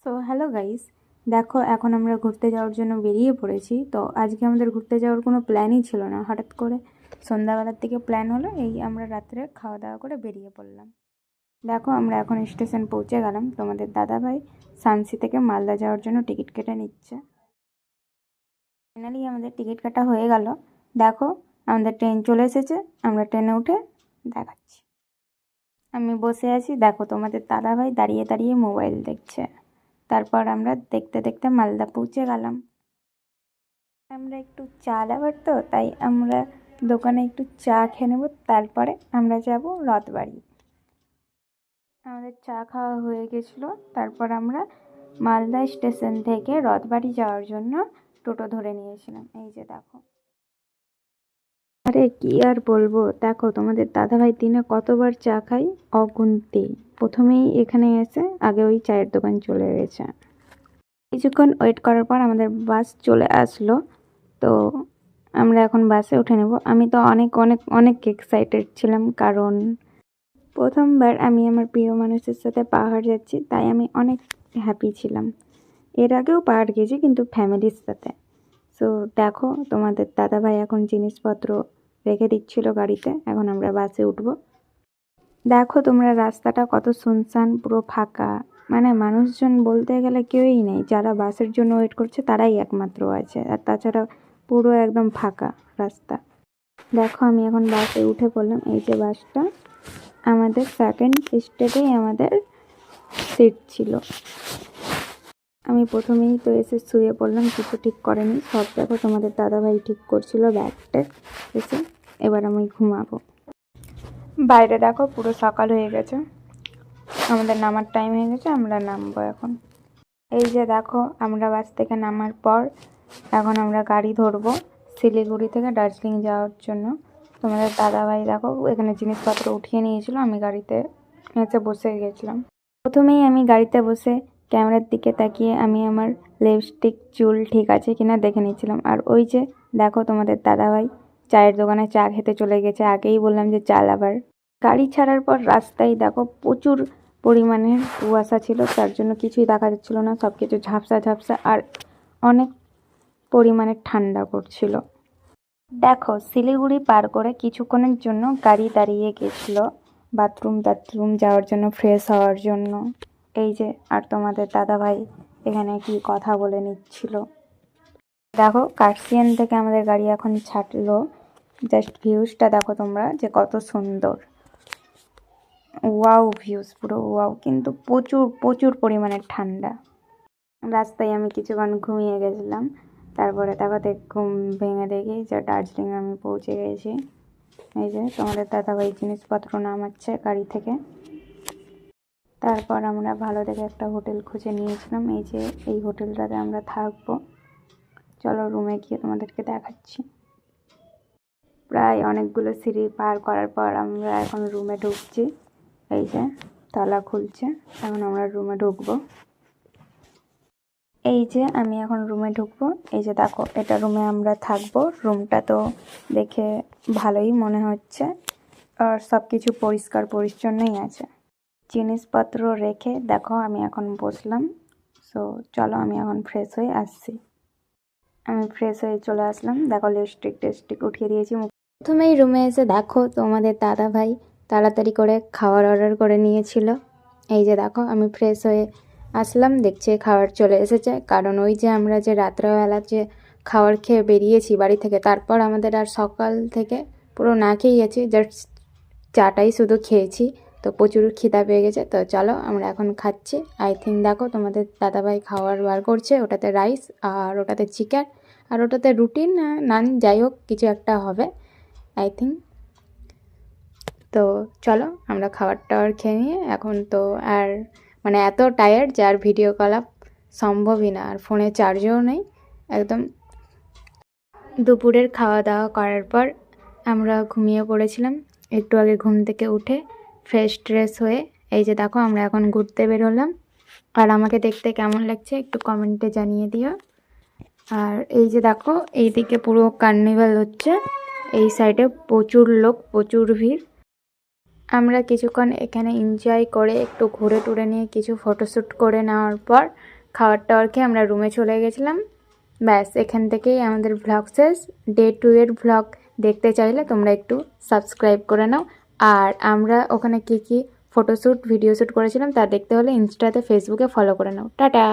তো hello guys, দেখো এখন আমরা ঘুরতে যাওয়ার জন্য বেরিয়ে পড়েছি। তো আজকে আমাদের ঘুরতে যাওয়ার কোনো প্ল্যানই ছিল না, হঠাৎ করে সন্ধ্যাবেলার থেকে প্ল্যান হলো, এই আমরা রাত্রে খাওয়া দাওয়া করে বেরিয়ে পড়লাম। দেখো আমরা এখন স্টেশন পৌঁছে গেলাম। তোমাদের দাদাভাই সানসি থেকে মালদা যাওয়ার জন্য টিকিট কেটে নিচ্ছে। ফাইনালি আমাদের টিকিট কাটা হয়ে গেল। দেখো আমাদের ট্রেন চলে এসেছে, আমরা ট্রেনে উঠে দেখাচ্ছি। আমি বসে আছি, দেখো তোমাদের দাদাভাই দাঁড়িয়ে দাঁড়িয়ে মোবাইল দেখছে। তারপর আমরা দেখতে দেখতে মালদা পৌঁছে গেলাম। আমরা একটু চা লাভার, তো তাই আমরা দোকানে একটু চা খেয়ে নেব, তারপরে আমরা যাব রথবাড়ি। আমাদের চা খাওয়া হয়ে গেছিলো। তারপর আমরা মালদা স্টেশন থেকে রথবাড়ি যাওয়ার জন্য টোটো ধরে নিয়েছিলাম। এই যে দেখো, আরে কি আর বলবো, দেখো তোমাদের দাদাভাই দিনে কতবার চা খাই অগুন্তি। প্রথমেই এখানে এসে আগে ওই চায়ের দোকান চলে গেছে। কিছুক্ষণ ওয়েট করার পর আমাদের বাস চলে আসলো। তো আমরা এখন বাসে উঠে নেব। আমি তো অনেক অনেক অনেক এক্সাইটেড ছিলাম, কারণ প্রথমবার আমি আমার প্রিয় মানুষের সাথে পাহাড় যাচ্ছি, তাই আমি অনেক হ্যাপি ছিলাম। এর আগেও পাহাড় গেছি, কিন্তু ফ্যামিলির সাথে। সো দেখো তোমাদের দাদাভাই এখন জিনিসপত্র রেখে দিচ্ছিল গাড়িতে, এখন আমরা বাসে উঠবো। দেখো তোমরা রাস্তাটা কত শুনশান, পুরো ফাঁকা, মানে মানুষজন বলতে গেলে কেউই নেই। যারা বাসের জন্য ওয়েট করছে তারাই একমাত্র আছে, আর তাছাড়া পুরো একদম ফাঁকা রাস্তা। দেখো আমি এখন বাসে উঠে পড়লাম। এই যে বাসটা, আমাদের সেকেন্ড স্টেপেই আমাদের সিট ছিল। আমি প্রথমেই তো এসে শুয়ে পড়লাম, কিছু ঠিক করেনি, সব দেখো তোমাদের দাদাভাই ঠিক করছিল ব্যাগটা এসে। এবার আমি ঘুমাবো। বাইরে দেখো পুরো সকাল হয়ে গেছে, আমাদের নামার টাইম হয়ে গেছে, আমরা নামবো এখন। এই যে দেখো আমরা বাস থেকে নামার পর এখন আমরা গাড়ি ধরবো শিলিগুড়ি থেকে দার্জিলিং যাওয়ার জন্য। তোমাদের দাদাভাই দেখো এখানে জিনিসপত্র উঠিয়ে নিয়েছিল, আমি গাড়িতে এসে বসে গেছিলাম। প্রথমেই আমি গাড়িতে বসে ক্যামেরার দিকে তাকিয়ে আমি আমার লিপস্টিক চুল ঠিক আছে কিনা দেখে নিয়েছিলাম। আর ওই যে দেখো তোমাদের দাদাভাই চায়ের দোকানে চা খেতে চলে গেছে। আগেই বললাম যে চা লাভার। গাড়ি ছাড়ার পর রাস্তায় দেখো প্রচুর পরিমাণে কুয়াশা ছিল, তার জন্য কিছুই দেখা যাচ্ছিল না, সব কিছু ঝাপসা ঝাপসা, আর অনেক পরিমাণে ঠান্ডা পড়ছিল। দেখো শিলিগুড়ি পার করে কিছুক্ষণের জন্য গাড়ি দাঁড়িয়ে গেছিলো বাথরুম যাওয়ার জন্য, ফ্রেশ হওয়ার জন্য। এই যে, আর তোমাদের দাদাভাই এখানে কি কথা বলে নিচ্ছিল। দেখো কার্সিয়ান থেকে আমাদের গাড়ি এখন ছাড়লো। জাস্ট ভিউজটা দেখো তোমরা যে কত সুন্দর, ওয়াও ভিউজ, পুরো ওয়াও, কিন্তু প্রচুর প্রচুর পরিমাণে ঠান্ডা। রাস্তায় আমি কিছুক্ষণ ঘুমিয়ে গেছিলাম, তারপরে দেখো ঘুম ভেঙে দেখি যে দার্জিলিং আমি পৌঁছে গেছি। এই যে তোমাদের দাদাভাই জিনিসপত্র নামাচ্ছে গাড়ি থেকে। তারপর আমরা ভালো দেখে একটা হোটেল খুঁজে নিয়েছিলাম। এই যে এই হোটেলটাতে আমরা থাকবো। চলো রুমে গিয়ে তোমাদেরকে দেখাচ্ছি। প্রায় অনেকগুলো সিঁড়ি পার করার পর আমরা এখন রুমে ঢুকছি। এই যে তালা খুলছে, এখন আমরা রুমে ঢুকবো। এই যে আমি এখন রুমে ঢুকবো। এই যে দেখো এটা রুমে আমরা থাকবো। রুমটা তো দেখে ভালোই মনে হচ্ছে, আর সব কিছু পরিষ্কার পরিচ্ছন্নই আছে। জিনিসপত্র রেখে দেখো আমি এখন বসলাম। সো চলো আমি এখন ফ্রেশ হয়ে আসছি। আমি ফ্রেশ হয়ে চলে আসলাম। দেখো লিপস্টিক উঠিয়ে দিয়েছি। প্রথমেই রুমে এসে দেখো তোমাদের দাদা ভাই তাড়াতাড়ি করে খাবার অর্ডার করে নিয়েছিল। এই যে দেখো আমি ফ্রেশ হয়ে আসলাম, দেখছি খাবার চলে এসেছে। কারণ ওই যে আমরা যে রাত্রেবেলা যে খাবার খেয়ে বেরিয়েছি বাড়ি থেকে, তারপর আমাদের আর সকাল থেকে পুরো না খেয়েই আছি, জাস্ট চাটাই শুধু খেয়েছি। তো প্রচুর খিদা পেয়ে গেছে, তো চলো আমরা এখন খাচ্ছি। আই থিঙ্ক দেখো তোমাদের দাদাভাই খাবার বার করছে, ওটাতে রাইস আর ওটাতে চিকেন আর ওটাতে রুটি না নান, যাই হোক কিছু একটা হবে আই থিঙ্ক। তো চলো আমরা খাবার টাবার খেয়ে নিয়ে এখন তো আর মানে এত টায়ার্ড যে আর ভিডিও কল আপ সম্ভবই না, আর ফোনে চার্জও নেই একদম। দুপুরের খাওয়া দাওয়া করার পর আমরা ঘুমিয়ে পড়েছিলাম। একটু আগে ঘুম থেকে উঠে ফ্রেশ ট্রেশ হয়ে এই যে দেখো আমরা এখন ঘুরতে বেরোলাম। আর আমাকে দেখতে কেমন লাগছে একটু কমেন্টে জানিয়ে দিও। আর এই যে দেখো এইদিকে পুরো কার্নিভাল হচ্ছে, এই সাইডে প্রচুর লোক, প্রচুর ভিড়। আমরা কিছুক্ষণ এখানে এনজয় করে একটু ঘুরে টুরে নিয়ে কিছু ফটোশ্যুট করে নেওয়ার পর খাবার টাওয়ার খেয়ে আমরা রুমে চলে গেছিলাম। ব্যাস, এখান থেকেই আমাদের ভ্লগ শেষ। ডে 2 এর ভ্লগ দেখতে চাইলে তোমরা একটু সাবস্ক্রাইব করে নাও। আর আমরা ওখানে কী কী ফটোশ্যুট ভিডিও শ্যুট করেছিলাম তা দেখতে হলে ইনস্টাতে ফেসবুকে ফলো করে নাও। টাটা।